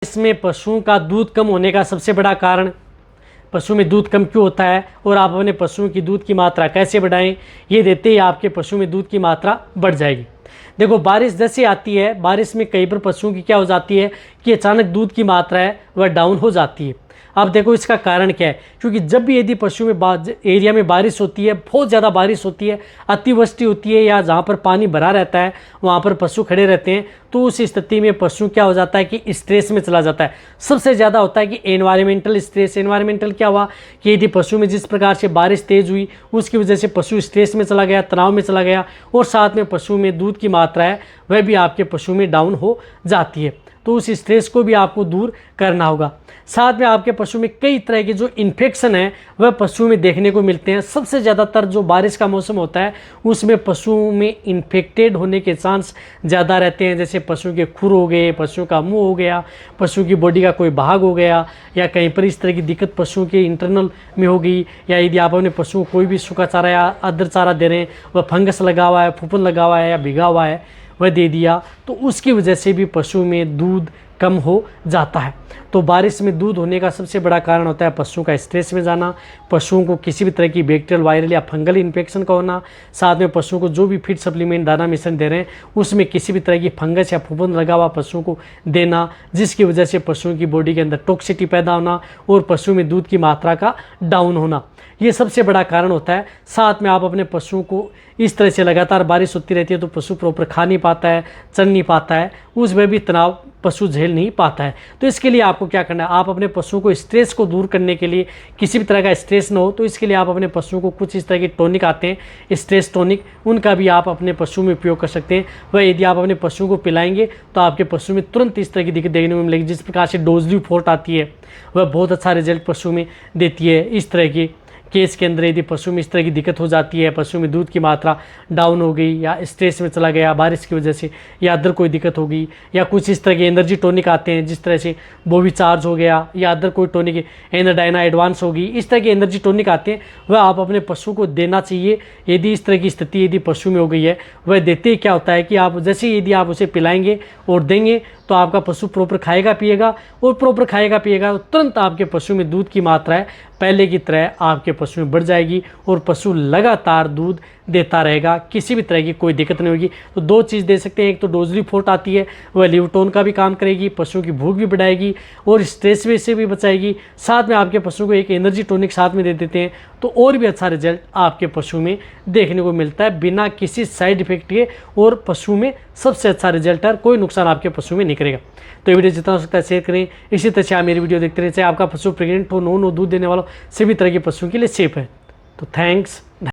इसमें पशुओं का दूध कम होने का सबसे बड़ा कारण, पशु में दूध कम क्यों होता है और आप अपने पशुओं की दूध की मात्रा कैसे बढ़ाएं, ये देते ही आपके पशु में दूध की मात्रा बढ़ जाएगी। देखो, बारिश जैसे आती है, बारिश में कई बार पशुओं की क्या हो जाती है कि अचानक दूध की मात्रा है वह डाउन हो जाती है। अब देखो इसका कारण क्या है, क्योंकि जब भी यदि पशु में एरिया में बारिश होती है, बहुत ज़्यादा बारिश होती है, अतिवृष्टि होती है या जहाँ पर पानी भरा रहता है वहाँ पर पशु खड़े रहते हैं, तो उस स्थिति में पशु क्या हो जाता है कि स्ट्रेस में चला जाता है। सबसे ज़्यादा होता है कि एनवायरमेंटल स्ट्रेस। एनवायरमेंटल क्या हुआ कि यदि पशु में जिस प्रकार से बारिश तेज़ हुई उसकी वजह से पशु स्ट्रेस में चला गया, तनाव में चला गया, और साथ में पशु में दूध की मात्रा है वह भी आपके पशु में डाउन हो जाती है। तो उस स्ट्रेस को भी आपको दूर करना होगा। साथ में आपके पशु में कई तरह के जो इन्फेक्शन है वह पशु में देखने को मिलते हैं। सबसे ज़्यादातर जो बारिश का मौसम होता है उसमें पशुओं में इन्फेक्टेड होने के चांस ज़्यादा रहते हैं। जैसे पशु के खुर हो गए, पशु का मुंह हो गया, पशु की बॉडी का कोई भाग हो गया, या कहीं पर इस तरह की दिक्कत पशुओं के इंटरनल में होगी, या यदि आप अपने पशुओं को कोई भी सूखा चारा या अदर चारा दे रहे हैं, वह फंगस लगा हुआ है, फूफन लगा हुआ है या भिगा हुआ है, वह दे दिया, तो उसकी वजह से भी पशु में दूध कम हो जाता है। तो बारिश में दूध होने का सबसे बड़ा कारण होता है पशुओं का स्ट्रेस में जाना, पशुओं को किसी भी तरह की बैक्टीरियल, वायरल या फंगल इन्फेक्शन का होना, साथ में पशुओं को जो भी फीड सप्लीमेंट, दाना मिश्रण दे रहे हैं उसमें किसी भी तरह की फंगस या फफूंद लगा हुआ पशुओं को देना, जिसकी वजह से पशुओं की बॉडी के अंदर टॉक्सिटी पैदा होना और पशु में दूध की मात्रा का डाउन होना, ये सबसे बड़ा कारण होता है। साथ में आप अपने पशुओं को इस तरह से लगातार बारिश होती रहती है तो पशु प्रॉपर खा नहीं पाता है, चल नहीं पाता है, उसमें भी तनाव पशु झेल नहीं पाता है। तो इसके लिए आपको क्या करना है, आप अपने पशुओं को स्ट्रेस को दूर करने के लिए, किसी भी तरह का स्ट्रेस ना हो, तो इसके लिए आप अपने पशुओं को कुछ इस तरह के टॉनिक आते हैं, स्ट्रेस टॉनिक, उनका भी आप अपने पशु में उपयोग कर सकते हैं। वह यदि आप अपने पशुओं को पिलाएंगे तो आपके पशु में तुरंत इस तरह की दिक्कत देखने को मिलेगी। जिस प्रकार से डोजली फोर्ट आती है वह बहुत अच्छा रिजल्ट पशु में देती है। इस तरह की केस के अंदर यदि पशु में इस तरह की दिक्कत हो जाती है, पशु में दूध की मात्रा डाउन हो गई या स्ट्रेस में चला गया बारिश की वजह से, या अदर कोई दिक्कत हो गई, या कुछ इस तरह के एनर्जी टॉनिक आते हैं जिस तरह से बोवी चार्ज हो गया या अदर कोई टॉनिक, एनर्डाइना एडवांस होगी, इस तरह के एनर्जी टॉनिक आते हैं, वह आप अपने पशु को देना चाहिए। यदि इस तरह की स्थिति यदि पशु में हो गई है, वह देते ही क्या होता है कि आप जैसे यदि आप उसे पिलाएंगे और देंगे तो आपका पशु प्रॉपर खाएगा पिएगा, और प्रॉपर खाएगा पिएगा तो तुरंत आपके पशु में दूध की मात्रा है पहले की तरह आपके पशु में बढ़ जाएगी और पशु लगातार दूध देता रहेगा, किसी भी तरह की कोई दिक्कत नहीं होगी। तो दो चीज़ दे सकते हैं, एक तो डोजली फोर्ट आती है वह लिवटोन का भी काम करेगी, पशु की भूख भी बढ़ाएगी और स्ट्रेस से भी बचाएगी। साथ में आपके पशु को एक एनर्जी टॉनिक साथ में दे देते हैं तो और भी अच्छा रिजल्ट आपके पशु में देखने को मिलता है बिना किसी साइड इफेक्ट के, और पशु में सबसे अच्छा रिजल्ट है, कोई नुकसान आपके पशु में नहीं करेगा। तो ये वीडियो जितना हो सकता है शेयर करें। इसी तरह से आप मेरी वीडियो देखते रहें, चाहे आपका पशु प्रेग्नेंट हो, नो दूध देने वाला, सभी तरह के पशुओं के लिए सेफ है। तो थैंक्स।